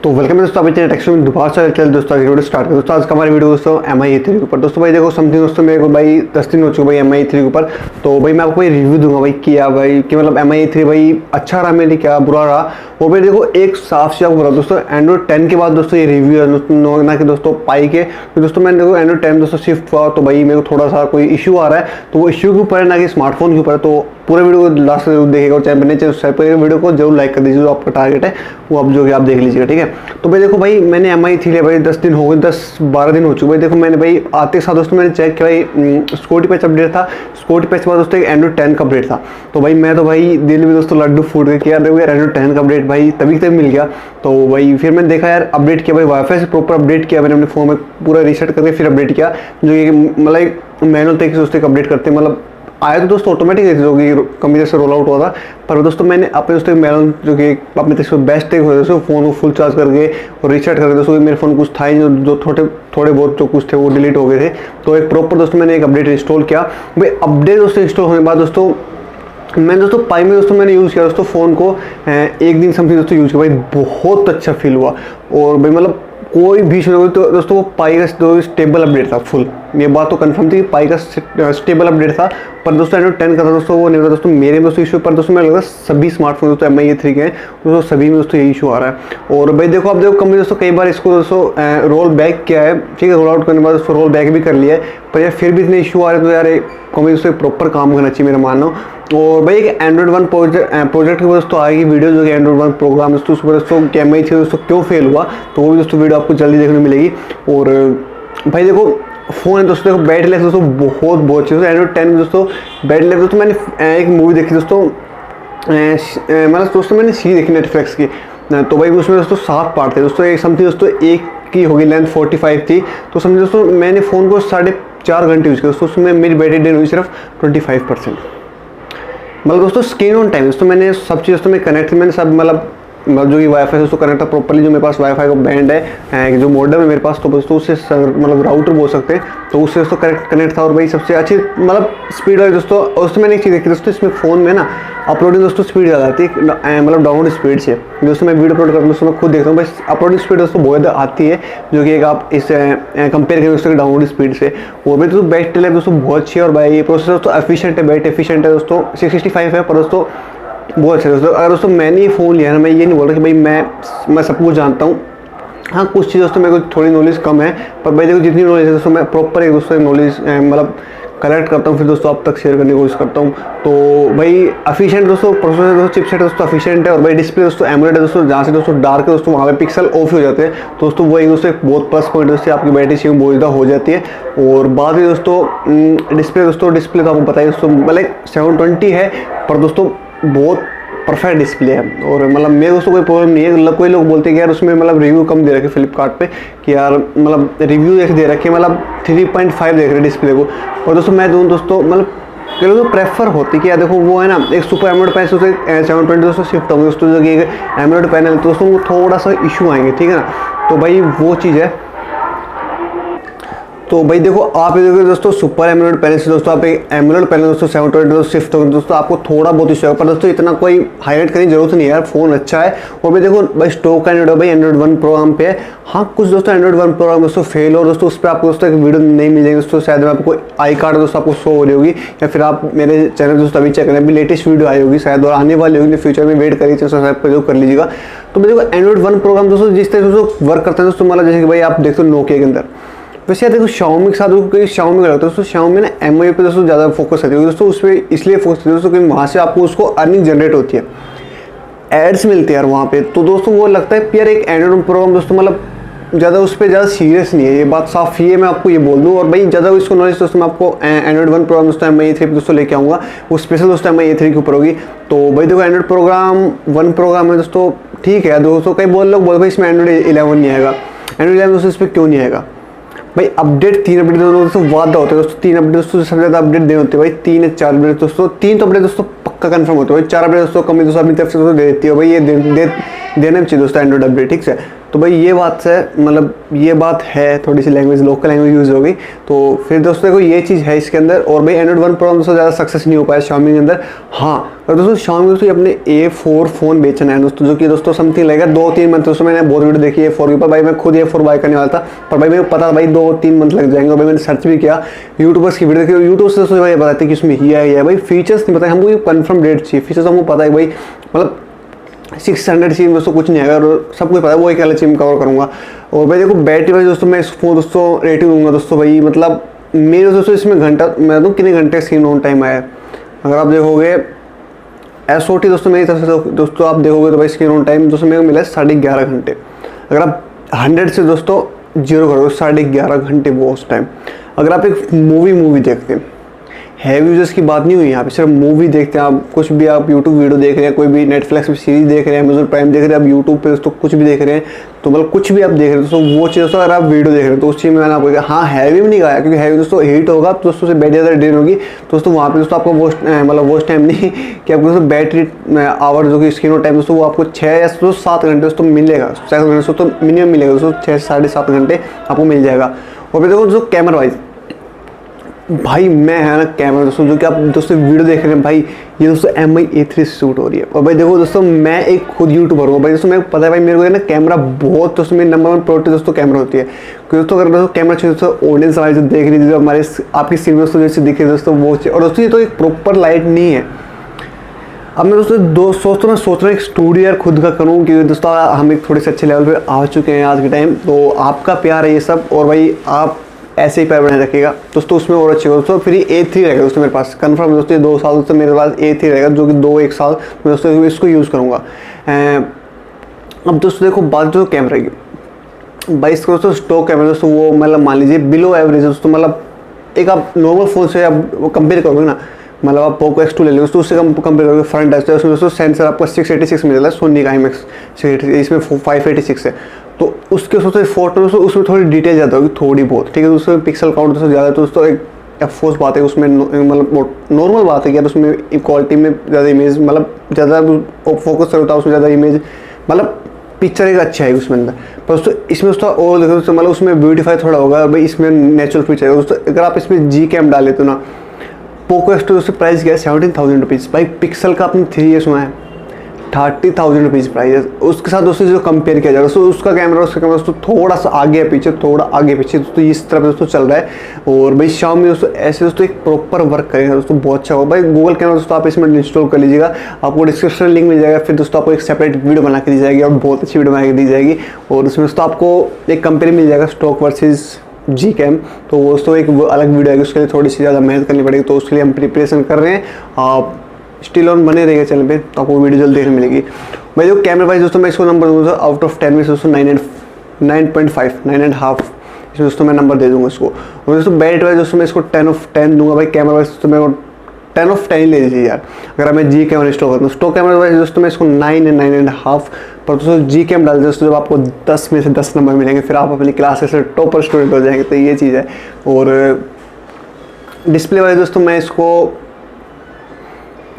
तो वेलकम है दोस्तों, अभी टेक्स्ट में दोबारा से चल दोस्तों वीडियो स्टार्ट कर। दोस्तों आज का हमारी वीडियो दोस्तों MI3 के ऊपर। दोस्तों भाई देखो समथिंग दोस्तों मेरे को भाई 10 दिन हो चुके भाई MI3 के ऊपर। तो भाई मैं आपको रिव्यू दूंगा भाई किया भाई कि मतलब MI3 भाई अच्छा रहा मेरे लिए क्या बुरा रहा। वो भाई देखो एक साफ साफ बुरा दोस्तों एंड्रॉइड 10 के बाद दोस्तों ये रिव्यू है ना कि दोस्तों पाई के। तो दोस्तों मैंने देखो एंड्रॉइड 10 दोस्तों शिफ्ट हुआ तो भाई मेरे को थोड़ा सा कोई इशू आ रहा है, तो वो इशू के ऊपर है ना कि स्मार्टफोन के ऊपर है। तो पूरे वीडियो को लास्ट से जरूर देखिएगा और चाहे बने चाहे सब्सक्राइब करिएगा, वीडियो को जरूर लाइक कर दीजिए। जो आपका टारगेट है वो आप जो कि आप देख लीजिएगा, ठीक है। तो भाई देखो भाई मैंने MI3 लिया भाई 10 दिन हो गए, 10-12 दिन हो चुके भाई। देखो मैंने भाई आते साथ दोस्तों मैंने चेक किया भाई सिक्योरिटी पैच अपडेट था, सिक्योरिटी पैच के बाद दोस्तों एक एंड्रॉइड 10 का अपडेट था। तो भाई मैं तो भाई दिल में दोस्तों लड्डू फूट गए कि यार देखो यार एंड्रॉइड 10 का अपडेट भाई तभी तक मिल गया। तो भाई फिर मैंने देखा यार अपडेट किया भाई, वाईफाई से प्रॉपर अपडेट किया मैंने अपने फ़ोन में, पूरा रीसेट करके फिर अपडेट किया। जो कि मतलब मैनुअल तरीके से उसको अपडेट करते मतलब आया तो दोस्तों ऑटोमेटिक जो कि कंप्यूटर से रोल आउट हुआ था। पर दोस्तों मैंने अपने दोस्तों मैनुअल जो कि अपने तरीके से बेस्ट तरीके हो दोस्तों फ़ोन को फुल चार्ज करके और रीसेट करके दोस्तों मेरे फ़ोन कुछ था ही जो थोड़े बहुत जो कुछ थे वो डिलीट हो गए थे। तो एक प्रॉपर दोस्तों मैंने एक अपडेट इंस्टॉल किया भाई। अपडेट दोस्तों इंस्टॉल होने के बाद दोस्तों मैंने दोस्तों पाई में दोस्तों मैंने यूज़ किया दोस्तों फ़ोन को एक दिन समथिंग दोस्तों यूज़ किया भाई, बहुत अच्छा फील हुआ। और भाई मतलब कोई भी इशू नहीं हुई। तो दोस्तों वो पाई का स्टेबल अपडेट था फुल, ये बात तो कंफर्म थी कि पाई का स्टेबल अपडेट था। पर दोस्तों एंड्रॉइड 10 का था दोस्तों वो नहीं था दोस्तों मेरे में दोस्तों इशू। पर दोस्तों मुझे लगता है सभी स्मार्टफोन दोस्तों MI3 के हैं दोस्तों सभी में दोस्तों ये इशू आ रहा है। और भाई देखो आप देखो कंपनी दोस्तों कई बार इसको दोस्तों रोल बैक किया है, ठीक है, रोल आउट करने के बाद दोस्तों रोल बैक भी कर लिया है। पर यार फिर भी इतने इशू आ रहे हैं तो यार कंपनी दोस्तों प्रॉपर काम करना चाहिए मेरा मानना। और भाई एक एंड्रॉइड 1 प्रोजेक्ट के दोस्तों आएगी वीडियो जो कि एंड्रॉइड 1 प्रोग्राम दोस्तों उस पर दोस्तों MI3 दोस्तों क्यों फेल हुआ, तो वो भी दोस्तों वीडियो आपको जल्दी देखने को मिलेगी। और भाई देखो फ़ोन है दोस्तों, देखो बैटरी लाइफ दोस्तों बहुत अच्छी है एंड्रॉइड 10 में दोस्तों। बैटरी लाइफ दोस्तों मैंने एक मूवी देखी दोस्तों, मतलब दोस्तों मैंने सीरीज देखी नेटफ्लिक्स की। तो भाई उसमें दोस्तों 7 पार्ट थे दोस्तों, एक समथिंग दोस्तों एक की होगी लेंथ 45 थी। तो समझे दोस्तों मैंने फ़ोन को 4.5 घंटे यूज़ किया दोस्तों, उसमें मेरी बैटरी डेन हुई सिर्फ 25%। मतलब दोस्तों स्क्रीन ऑन टाइम दोस्तों मैंने सब चीज़ दोस्तों मैं कनेक्ट मैंने सब मतलब जो कि वाईफाई दोस्तों कनेक्ट था प्रॉपर्ली, जो मेरे पास वाईफाई का बैंड है जो मॉडम है मेरे पास, तो दोस्तों उससे मतलब राउटर बोल सकते हैं, तो उससे दोस्तों कनेक्ट था। और भाई सबसे अच्छी मतलब स्पीड वाली दोस्तों। और उसमें मैंने एक चीज़ देखी दोस्तों, इसमें फ़ोन में ना अपलोडिंग दोस्तों स्पीड ज़्यादा आती है, मतलब डाउनलोड स्पीड से दोस्तों मैं वीडियो अपलोड करता हूँ दोस्तों मैं खुद देखता हूँ भाई अपलोडिंग स्पीड दोस्तों बहुत ज़्यादा आती है, जो कि एक आप इस कंपेयर करें दोस्तों डाउनलोड स्पीड से। और भाई दोस्तों बैटरी लाइफ दोस्तों बहुत अच्छी है। और भाई ये प्रोसेसर दोस्तों एफिशिएंट है, बैटरी एफिशिएंट है दोस्तों, 665 है। पर दोस्तों बहुत अच्छा दोस्तों, अगर दोस्तों मैंने ये फ़ोन लिया है ना, मैं ये नहीं बोल रहा कि भाई मैं सब कुछ जानता हूँ। हाँ कुछ चीज़ दोस्तों मेरे को थोड़ी नॉलेज कम है, पर भाई देखो जितनी नॉलेज है दोस्तों मैं प्रॉपर एक दोस्तों नॉलेज मतलब कलेक्ट करता हूँ, फिर दोस्तों आप तक शेयर करने की कोशिश करता हूँ। तो भाई एफिशिएंट दोस्तों प्रोसेसर दोस्तों चिपसेट दोस्तों एफिशिएंट है। और भाई डिस्प्ले दोस्तों एमोलेड है दोस्तों, जहाँ से दोस्तों डार्क है दोस्तों वहाँ पे पिक्सल ऑफ हो जाते हैं दोस्तों, वो एक दोस्तों एक बहुत प्लस पॉइंट दोस्तों आपकी बैटरी सेविंग बहुत ज़्यादा हो जाती है। और बाद में दोस्तों डिस्प्ले तो आपको बताइए दोस्तों मतलब 720 है, पर दोस्तों बहुत परफेक्ट डिस्प्ले है। और मतलब मेरे दोस्तों कोई प्रॉब्लम नहीं है। कोई लोग बोलते हैं कि यार उसमें मतलब रिव्यू कम दे रखे फ्लिपकार्ट पे कि यार मतलब रिव्यू एक दे रखे मतलब 3.5 देख रहे डिस्प्ले को। और दोस्तों मैं दोस्तों मतलब कई लोग प्रेफर होती है कि यार देखो वो है ना एक सुपर एमोलेड पैनल से 720 दोस्तों शिफ्ट होंगे दोस्तों, जो कि एक एमोलेड पैनल तो दोस्तों थोड़ा सा इशू आएंगे, ठीक है ना। तो भाई वो चीज़ है। तो भाई देखो आप ये देखो दोस्तों सुपर एमोलेड पैनल से दोस्तों आप एक एमोलेड पैनल दोस्तों 720 दोस्तों शिफ्ट होंगे दोस्तों, आपको थोड़ा बहुत इशू है, पर दोस्तों इतना कोई हाईलाइट करने की जरूरत नहीं है यार, फ़ोन अच्छा है। और भाई देखो भाई स्टॉक एंड्रॉइड भाई एंड्रॉइड 1 प्रोग्राम पे है। हाँ कुछ दोस्तों एंड्रॉइड 1 प्रोग्राम दोस्तों फेल हो दोस्तों, उस पर आपको दोस्तों एक वीडियो नहीं मिलेगी दोस्तों, शायद आपको आई कार्ड दोस्तों आपको शो हो रही होगी, या फिर आप मेरे चैनल दोस्तों अभी चेक करें अभी लेटेस्ट वीडियो आई होगी शायद, और आने वाली होगी फ्यूचर में, वेट करिए सब्सक्राइब जो कर लीजिएगा। तो भाई देखो एंड्रॉइड 1 प्रोग्राम दोस्तों जिस तरह दोस्तों वर्क करते हैं दोस्तों, मतलब जैसे कि भाई आप देखते हो नोकिया के अंदर, वैसे देखो Xiaomi के साथ क्योंकि Xiaomi का लगता है दोस्तों Xiaomi ना MI पे दोस्तों ज़्यादा फोकस करती है दोस्तों, उस पर इसलिए फोकस करती है दोस्तों क्योंकि वहाँ से आपको उसको अर्निंग जनरेट होती है, एड्स मिलते हैं यार वहाँ पे। तो दोस्तों वो लगता है यार एक एंड्रॉइड प्रोग्राम दोस्तों मतलब ज़्यादा उस पर ज़्यादा सीरियस नहीं है, ये बात साफ ही है, मैं आपको ये बोल दूँ। और भाई ज़्यादा इसको नॉलेज दोस्तों मैं आपको एंड्रॉइड 1 प्रोग्राम दोस्तों MI3 पे दोस्तों लेके आऊँगा, वो स्पेशल दोस्तों MI3 के ऊपर होगी। तो भाई देखो एंड्रॉइड प्रोग्राम 1 प्रोग्राम है दोस्तों, ठीक है दोस्तों। कई लोग बोल भाई इसमें एंड्रॉइड 11 नहीं आएगा, एंड्रॉइड 11 दोस्तों इस पर क्यों नहीं आएगा भाई, अपडेट 3 अपडेट दोस्तों वादा होते हैं दोस्तों, 3 अपडेट दोस्तों सबसे ज़्यादा अपडेट देने होते हैं भाई, 3 या 4 अपडेट दोस्तों, 3 तो अपडेट दोस्तों पक्का कंफर्म होते हैं भाई, 4 अपडेट दोस्तों कंपनी दोस्तों अपनी तरफ से दोस्तों दे देती है भाई, ये देना भी चाहिए दोस्तों एंड्रॉइड अपडेट, ठीक है। तो भाई ये बात है, मतलब ये बात है, थोड़ी सी लैंग्वेज लोकल लैंग्वेज यूज़ होगी। तो फिर दोस्तों देखो ये चीज़ है इसके अंदर। और भाई एंड्रॉइड 1 प्रो दोस्तों ज़्यादा सक्सेस नहीं हो पाया Xiaomi के अंदर। हाँ, और दोस्तों Xiaomi दोस्तों अपने A4 फ़ोन बेचना है दोस्तों, जो कि दोस्तों समथिंग लगेगा 2-3 मंथ। दोस्तों मैंने बहुत वीडियो देखी है A4 के ऊपर, भाई मैं खुद A4 बाय करने वाला था, पर भाई मेरे को पता था भाई 2-3 मंथ लग जाएंगे। और भाई मैंने सर्च भी किया, यूट्यूबर्स की वीडियो देखी, यूट्यूब से दोस्तों भाई बताते कि उसमें ये है भाई, फीचर्स नहीं पता हमको, ये कन्फर्म डेट चाहिए। फीचर्स हमको पता है भाई, मतलब 600 सीम दोस्तों कुछ नहीं आएगा, और सब कुछ पता है वो एक अलग सीम कवर करूँगा। और भाई देखो बैटरी वाइज दोस्तों मैं इस फोन दोस्तों रेटिंग दूंगा दोस्तों भाई, मतलब मेरे दोस्तों इसमें घंटा मैं दूँ कितने घंटे स्क्रीन ऑन टाइम आया है। अगर आप देखोगे SOT दोस्तों मेरी तरफ से दोस्तों आप देखोगे तो भाई स्क्रीन ऑन टाइम दोस्तों मेरे को मिला है 11.5 घंटे। अगर आप 100 से दोस्तों 0 करोगे 11.5 घंटे वॉच टाइम। अगर आप एक मूवी देखते हैं, हैवी यूजर्स की बात नहीं हुई यहाँ पे, सिर्फ मूवी देखते हैं आप, कुछ भी आप यूट्यूब वीडियो देख रहे हैं, कोई भी नेटफ्लिक्स पे सीरीज देख रहे हैं, अमेजोन प्राइम देख रहे हैं, आप यूट्यूब पे दोस्तों कुछ भी देख रहे हैं, तो मतलब कुछ भी आप देख रहे हैं दोस्तों वो चीज़ दोस्तों अगर आप वीडियो देख रहे हैं तो उस चीज़ में मैंने आपको कहा हाँ हैवी भी नहीं कहा, क्योंकि हैवी दोस्तों हीट होगा तो दोस्तों से बैटरी ज़्यादा ड्रेन होगी। दोस्तों वहाँ पे दोस्तों आपको वॉच टाइम नहीं कि आपको दोस्तों बैटरी आवर जो कि स्क्रीन टाइम दोस्तों वो आपको 6 या 7 घंटे दोस्तों मिलेगा, 7 घंटे दोस्तों मिनिमम मिलेगा दोस्तों, 6 से 7.5 घंटे आपको मिल जाएगा। और फिर देखो दोस्तों कैमरा वाइज भाई मैं है ना कैमरा दोस्तों जो कि आप दोस्तों वीडियो देख रहे हैं भाई, ये दोस्तों MI A3 शूट हो रही है। और भाई देखो दोस्तों मैं एक खुद यूट्यूबर हूँ भाई, दोस्तों मेरे को पता है भाई मेरे को ना कैमरा बहुत दोस्तों मेरी नंबर 1 प्रायोरिटी दोस्तों कैमरा होती है। क्योंकि दोस्तों अगर दोस्तों कैमरा चाहिए दोस्तों ऑडियंस हमारी जो देख रही है, जो हमारे आपकी स्क्रीन में दोस्तों जैसे दिख रही है दोस्तों वो चाहिए। और दोस्तों ये तो एक प्रॉपर लाइट नहीं है। अब मैं दोस्तों सोच रहा हूँ एक स्टूडियो यार खुद का करूँ, क्योंकि दोस्तों हम एक थोड़े से अच्छे लेवल पे आ चुके हैं आज के टाइम। तो आपका प्यार है ये सब, और भाई आप ऐसे ही पैर बनाए रखिएगा दोस्तों, उसमें और अच्छे दोस्तों। फिर ये A3 रहेगा दोस्तों मेरे पास कन्फर्म दोस्तों, 2 साल दोस्तों मेरे पास A3 रहेगा, जो कि 2-1 साल मैं दोस्तों इसको यूज़ करूँगा। अब दोस्तों देखो बात जो कैमरे की, भाई इसका दोस्तों स्टॉक कैमरा दोस्तों वो मतलब मान लीजिए बिलो एवरेज दोस्तों, मतलब एक आप नॉर्मल फ़ोन से आप कंपेयर करोगे ना, मतलब आप पोको X2 ले लो दोस्तों, उससे कंपेयर करोगे फ्रंट है उसमें दोस्तों सेंसर आपको 686 मिल जाता है, सोनी का IMX 686, इसमें 586 है। तो उसके दोस्तों फोटो दोस्तों उसमें थोड़ी डिटेल ज़्यादा होगी थोड़ी बहुत, ठीक है। दोस्तों पिक्सल काउंट दोस्तों ज़्यादा है, तो दोस्तों एक अफकोर्स बात है उसमें, मतलब नॉर्मल बात है कि उसमें क्वालिटी में ज़्यादा इमेज मतलब ज़्यादा फोकस होता है उसमें, ज़्यादा इमेज मतलब पिक्चर एक अच्छा है उसमें अंदर। पर दोस्तों इसमें दोस्तों और देखो दोस्तों मतलब उसमें ब्यूटीफाई थोड़ा होगा भाई, इसमें नेचुरल फीचर है दोस्तों। अगर आप इसमें G कैम डाल लेते हो ना, पोको X2 दोस्तों प्राइस क्या है 17,000 रुपीज़। भाई पिक्सल का आपने 3 सुना है 30,000 रुपीज़ प्राइस है। उसके साथ दोस्तों जो कंपेयर किया जाए दोस्तों उसका कैमरा दोस्तों थोड़ा सा आगे पीछे दोस्तों इस तरफ दोस्तों चल रहा है। और भाई Xiaomi दोस्तों ऐसे दोस्तों एक प्रॉपर वर्क करेगा दोस्तों, बहुत अच्छा होगा। भाई गूगल कैमरा दोस्तों आप इसमें इंस्टॉल कर लीजिएगा, आपको डिस्क्रिप्शन लिंक मिल जाएगा, फिर दोस्तों आपको एक सेपरेट वीडियो बना के दी जाएगी, और बहुत अच्छी वीडियो बना के दी जाएगी। और उसमें दोस्तों आपको एक कंपेयर मिल जाएगा स्टॉक वर्सेज G कैम, तो वो दोस्तों एक अलग वीडियो आएगी, उसके लिए थोड़ी सी ज़्यादा मेहनत करनी पड़ेगी, तो उसके लिए हम प्रिपरेशन कर रहे हैं। आप स्टिल ऑन बने रहेगा चैनल पे, तो आपको वीडियो जल्द देखने मिलेगी। मैं जो कैमरा वाइज दोस्तों मैं इसको नंबर दूँगा आउट ऑफ 10 में से दोस्तों 9.5 इसमें दोस्तों मैं नंबर दे दूँगा इसको। और दोस्तों बैटरी वाइज दोस्तों मैं इसको 10 ऑफ 10 दूँगा। भाई कैमरा वाइज दोस्तों मैं 10 ऑफ 10 ले लीजिए यार, अगर मैं G कैमरा इंस्टॉल करता हूँ। स्टॉक कैमरा वाइज दोस्तों मैं इसको 9 या 9.5, पर दोस्तों G कैम डाल दोस्तों जब आपको 10 में से 10 नंबर मिलेंगे, फिर आप अपनी क्लास से टॉपर स्टूडेंट हो जाएंगे, तो ये चीज़ है। और डिस्प्ले वाइज दोस्तों मैं इसको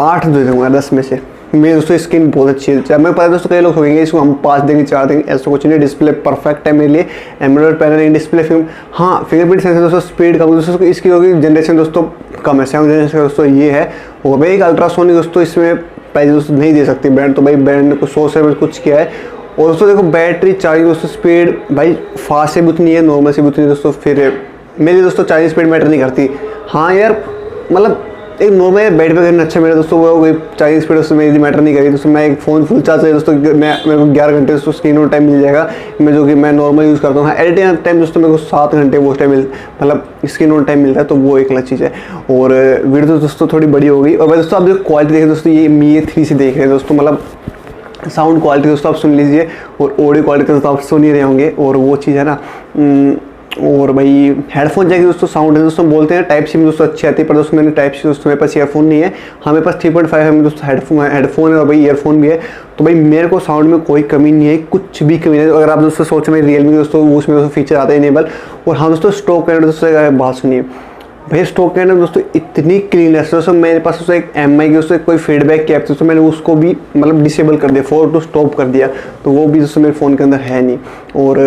8 दे दूँगा 10 में से। मेरी दोस्तों स्क्रीन बहुत अच्छी है, मैं पता है दोस्तों कई लोग होंगे इसको हम 5 देंगे 4 देंगे, ऐसा कुछ नहीं। डिस्प्ले परफेक्ट है मेरे लिए, AMOLED panel in display film. हाँ फिंगरप्रिंट सेंसर दोस्तों स्पीड कम दोस्तों, इसकी होगी जनरेशन दोस्तों कम है, 7 जनरेशन दोस्तों ये है। और भाई एक अल्ट्रासोनिक दोस्तों इसमें प्राइस दोस्तों नहीं दे सकती ब्रांड, तो भाई ब्रांड ने कुछ 100 से कुछ किया है। और दोस्तों देखो बैटरी चार्जिंग दोस्तों स्पीड भाई फास्ट से भी उतनी है, नॉर्मल से भी उतनी दोस्तों। फिर मेरी दोस्तों चार्जिंग स्पीड मैटर नहीं करती। हाँ यार मतलब एक नॉर्मल बैटरी पे करना अच्छा मेरा दोस्तों, वो कोई चार्जिंग स्पीड दोस्तों मेरी मैटर नहीं करी दोस्तों। मैं एक फ़ोन फुल चार्ज है दोस्तों, मैं मेरे को 11 घंटे दोस्तों स्क्रीन ऑन टाइम मिल जाएगा, मैं जो कि मैं नॉर्मल यूज़ करता हूँ। हाँ एडिटिंग टाइम दोस्तों मेरे को 7 घंटे वो टाइम मतलब स्क्रीन ऑन टाइम मिलता है, तो वो एक अलग चीज़ है। और वीडियो दोस्तों थोड़ी बड़ी हो गई। और भाई दोस्तों आप जो क्वालिटी देखें दोस्तों, ये Mi A3 से देख रहे हैं दोस्तों, मतलब साउंड क्वालिटी दोस्तों आप सुन लीजिए, और ऑडियो क्वालिटी दोस्तों आप सुन ही रहे होंगे, और वो चीज़ है ना। और भाई हेडफोन जैसे दोस्तों साउंड है दोस्तों, बोलते हैं टाइप सी में दोस्तों अच्छी आती है, पर दोस्तों मैंने टाइप सी दोस्तों मेरे पास ईयरफोन नहीं है। हाँ मेरे पास 3.5 है दोस्तों हेडफोन है, और भाई ईयरफोन भी है, तो भाई मेरे को साउंड में कोई कमी नहीं है, कुछ भी कमी नहीं है। अगर आप दोस्तों सोच रहे हैं रियलमी दोस्तों उसमें दोस्तों फीचर आता है इनेबल। और हाँ दोस्तों स्टॉक कैमरा दोस्तों बात सुनिए, भाई स्टॉक के अंदर दोस्तों इतनी क्लीननेस है दोस्तों, मेरे पास दोस्तों एक एम आई की दोस्तों कोई फीडबैक की ऐप थी, तो मैंने उसको भी मतलब डिसेबल कर दिया, फोर टू स्टॉप कर दिया, तो वो भी दोस्तों मेरे फ़ोन के अंदर है नहीं। और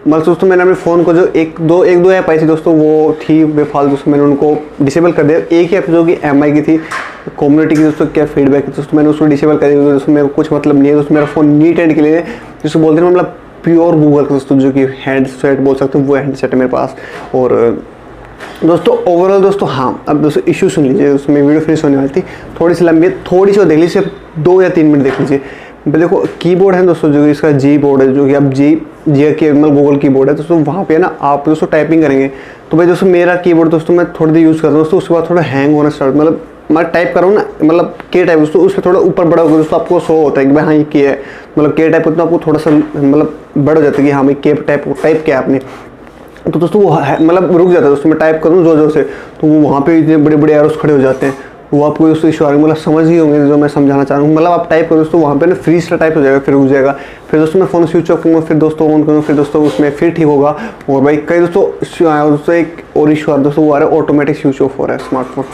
मतलब दोस्तों मैंने अपने फ़ोन को जो एक दो ऐप आई थी दोस्तों वो थी बेफालतू, दोस्तों मैंने उनको डिसेबल कर दिया। एक ही ऐप जो कि एम आई की थी, कम्युनिटी की दोस्तों क्या फीडबैक थी दोस्तों, मैंने उसको डिसेबल कर दिया दोस्तों, मेरे को कुछ मतलब नहीं है दोस्तों, मेरा फ़ोन नीट एंड क्लीन है, जिसको बोलते हैं मतलब प्योर गूगल का दोस्तों, जो कि हैंडसेट बोल सकते हो, वो हैंडसेट है मेरे पास। और दोस्तों ओवरऑल दोस्तों हाँ, अब दोस्तों इशू सुन लीजिए, उसमें वीडियो फिनिश होने वाली थी, थोड़ी सी लंबी है, थोड़ी सी देख लीजिए, सिर्फ 2 या 3 मिनट देख लीजिए। देखो कीबोर्ड है दोस्तों, जो इसका जी बोर्ड है, जो कि अब जी के मतलब गूगल कीबोर्ड है दोस्तों, वहाँ पे ना आप दोस्तों टाइपिंग करेंगे, तो भाई दोस्तों मेरा कीबोर्ड दोस्तों मैं थोड़ी देर यूज़ करता हूँ दोस्तों, उसके बाद थोड़ा हैंग होना स्टार्ट, मतलब मैं टाइप कर रहा हूँ ना, मतलब के टाइप दोस्तों उस पर थोड़ा ऊपर बड़ा होगा दोस्तों, आपको शो होता है कि भाई हाँ ये के है, मतलब के टाइप होता है, आपको थोड़ा सा मतलब बड़ा हो जाता है कि हाँ भाई के टाइप किया आपने, तो दोस्तों वो मतलब रुक जाता है दोस्तों, मैं टाइप करूँ जोर से, तो वो वहाँ पे इतने बड़े बड़े एरोस खड़े हो जाते हैं, वो आपको दोस्तों इशू आ रहा है, मतलब समझ ही होंगे जो मैं समझाना चाह रहा हूँ। मतलब आप टाइप करो दोस्तों, वहाँ पे ना फ्रीज का टाइप हो जाएगा, फिर रुक जाएगा, फिर दोस्तों मैं फ़ोन स्विच ऑफ करूँगा, फिर दोस्तों ऑन करूँगा, फिर दोस्तों उसमें फिर ठीक होगा। और भाई कई दोस्तों इशू आया दोस्तों, एक और इशू आ दोस्तों, वो आ रहा है ऑटोमेटिक स्विच ऑफ हो रहा है स्मार्टफोन,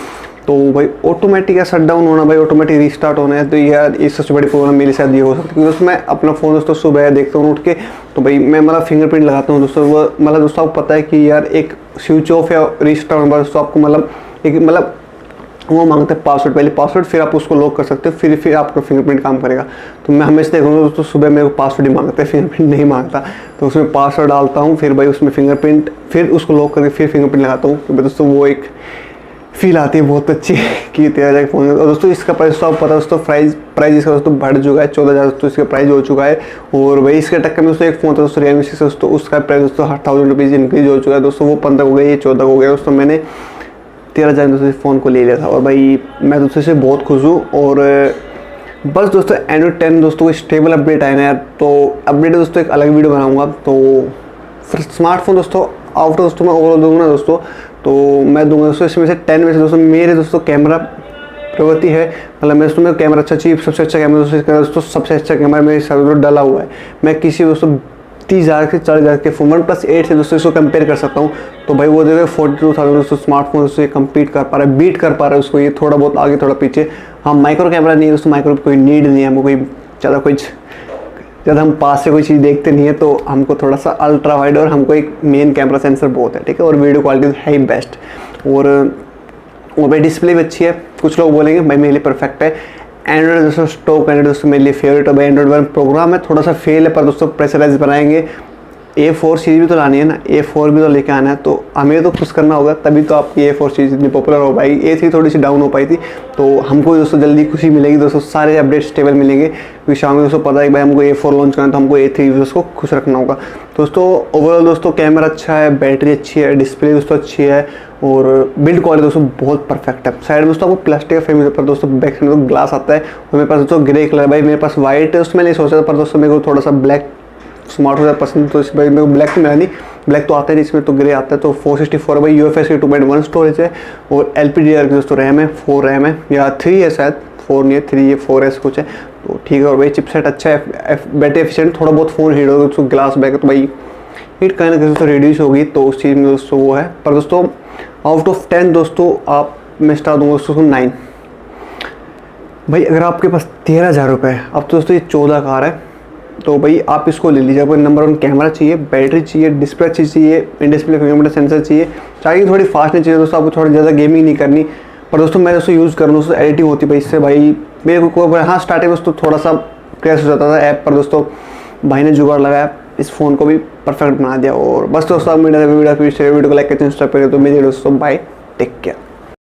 तो भाई ऑटोमेटिक या शट डाउन होना, भाई ऑटोमेटिक रीस्टार्ट होना है, तो यार ये सबसे बड़ी प्रॉब्लम मेरे साथ ये हो सकती है, क्योंकि दोस्तों मैं अपना फ़ोन दोस्तों सुबह देखता हूँ उठ के, तो भाई मैं मतलब फिंगरप्रिंट लगाता हूँ दोस्तों, वो मतलब दोस्तों आपको पता है कि यार एक स्विच ऑफ या रीस्टार्ट होने पर दोस्तों आपको मतलब एक मतलब वो मांगता है पासवर्ड, पहले पासवर्ड, फिर आप उसको लॉक कर सकते हो, फिर आपका फिंगरप्रिंट काम करेगा। तो मैं हमेशा देखूँगा दोस्तों सुबह मेरे को पासवर्ड ही मांगता है, फिंगरप्रिंट नहीं मांगता, तो उसमें पासवर्ड डालता हूँ, फिर भाई उसमें फिंगरप्रिंट, फिर उसको लॉक करके फिर फिंगरप्रिंट लगाता हूँ, तो दोस्तों वो एक फील आती है बहुत अच्छी कि 13,000 फ़ोन। और दोस्तों इसका प्राइस तो आपको पता है दोस्तों, प्राइस इसका दोस्तों बढ़ चुका है, 14,000 दोस्तों इसका प्राइस हो चुका है। और वही इसके टक्कर में दोस्तों एक फ़ोन था दोस्तों Realme 6 दोस्तों, उसका प्राइस दोस्तों 1000 रुपीज़ इंक्रीज हो चुका है दोस्तों, वो 15 हो गया, ये 14 हो गया दोस्तों। मैंने 13,000 दोस्तों इस फ़ोन को ले लिया था, और भाई मैं दोस्तों से बहुत खुश हूँ। और बस दोस्तों Android 10 दोस्तों को स्टेबल अपडेट आएगा यार, तो अपडेट दोस्तों एक अलग वीडियो बनाऊँगा। तो फिर स्मार्टफोन दोस्तों आउट दोस्तों मैं ओवरऑल दूंगा ना दोस्तों, तो मैं दूंगा दोस्तों इसमें से 10 में से दोस्तों मेरे दोस्तों कैमरा प्रगति है, मतलब मैं दोस्तों में कैमरा अच्छा चाहिए, सबसे अच्छा कैमरा दोस्तों सबसे अच्छा कैमरा मेरे हिसाब से डला हुआ है। मैं किसी दोस्तों 30,000 से 40,000 के फ़ोन OnePlus 8 से दोस्तों इसको कंपेयर कर सकता हूँ, तो भाई वो देखो 42,000 दोस्तों स्मार्टफोन दोस्तों ये कम्पीट कर पा रहा है, बीट कर पा रहा है उसको, ये थोड़ा बहुत आगे थोड़ा पीछे। हाँ माइक्रो कैमरा नहीं है दोस्तों, माइक्रो कोई नीड नहीं है हमको, कोई ज़्यादा कुछ जब हम पास से कोई चीज़ देखते नहीं है, तो हमको थोड़ा सा अल्ट्रा वाइड और हमको एक मेन कैमरा सेंसर बहुत है, ठीक है, और वीडियो क्वालिटी है ही बेस्ट। और भाई डिस्प्ले भी अच्छी है, कुछ लोग बोलेंगे भाई मेरे लिए परफेक्ट है। एंड्रॉइड दोस्तों स्टॉक एंड्रॉइड दोस्तों मेरे लिए फेवरेट है भाई, एंड्रॉइड 1 प्रोग्राम है, थोड़ा सा फेल है पर दोस्तों प्रेशराइज बनाएंगे। A4 सीरीज भी तो लानी है ना, A4 भी तो लेके आना है, तो हमें तो खुश करना होगा, तभी तो आपकी A4 सीरीज इतनी पॉपुलर हो पाई। A3 थोड़ी सी डाउन हो पाई थी, तो हमको दोस्तों जल्दी खुशी मिलेगी दोस्तों, सारे अपडेट स्टेबल मिलेंगे, क्योंकि शाम में दोस्तों पता है कि भाई हमको A4 लॉन्च करना है, तो हमको A3 यूजर्स को खुश रखना होगा। दोस्तों ओवरऑल दोस्तों कैमरा अच्छा है, बैटरी अच्छी है, डिस्प्ले दोस्तों अच्छी है, और बिल्ड क्वालिटी दोस्तों बहुत परफेक्ट है। साइड में दोस्तों आपको प्लास्टिक का फ्रेम पर दोस्तों बैक साइड में ग्लास आता है, और मेरे पास दोस्तों ग्रे कलर, भाई मेरे पास वाइट है उसमें नहीं सोचा था, पर दोस्तों मेरे को थोड़ा सा ब्लैक स्मार्टफोन पसंद, तो इस भाई मेरे को ब्लैक तो मिला नहीं, ब्लैक तो आता है इसमें, तो ग्रे आता है। तो 464 भाई UFS की 2.1 स्टोरेज है, और LPDDR की दोस्तों रैम है, 4 रैम है या 3 है शायद, 4 नहीं है 3 है, 4 ऐसा कुछ है, तो ठीक है। और भाई चिपसेट अच्छा है, बैटरी एफिशिएंट, थोड़ा बहुत फ़ोन हीट होगा दोस्तों, ग्लास बैक है तो भाई हीट कहीं ना कहीं दोस्तों रिड्यूस होगी, तो उस चीज़ में दोस्तों वो है। पर दोस्तों आउट ऑफ 10 दोस्तों आप मैं स्टार दूंगा दोस्तों 9। भाई अगर आपके पास 13,000 रुपये है, अब तो दोस्तों ये 14 का आ रहा है, तो भाई आप इसको ले लीजिए। आपको नंबर 1 कैमरा चाहिए, बैटरी चाहिए, डिस्प्ले अच्छी चाहिए, इन डिस्प्ले फिंगरप्रिंट सेंसर चाहिए, चार्जिंग थोड़ी फास्ट नहीं चाहिए दोस्तों, आपको थोड़ा ज़्यादा गेमिंग नहीं करनी। पर दोस्तों मैं दोस्तों यूज़ करूँ दोस्तों एडिटिंग होती है भाई इससे, भाई मेरे को हाँ स्टार्टिंग में दोस्तों थोड़ा सा क्रैश हो जाता था ऐप पर, दोस्तों भाई ने जुगाड़ लगाया, इस फ़ोन को भी परफेक्ट बना दिया। और बस दोस्तों वीडियो को लाइक करते हैं, तो मेरे दोस्तों बाय, टेक केयर।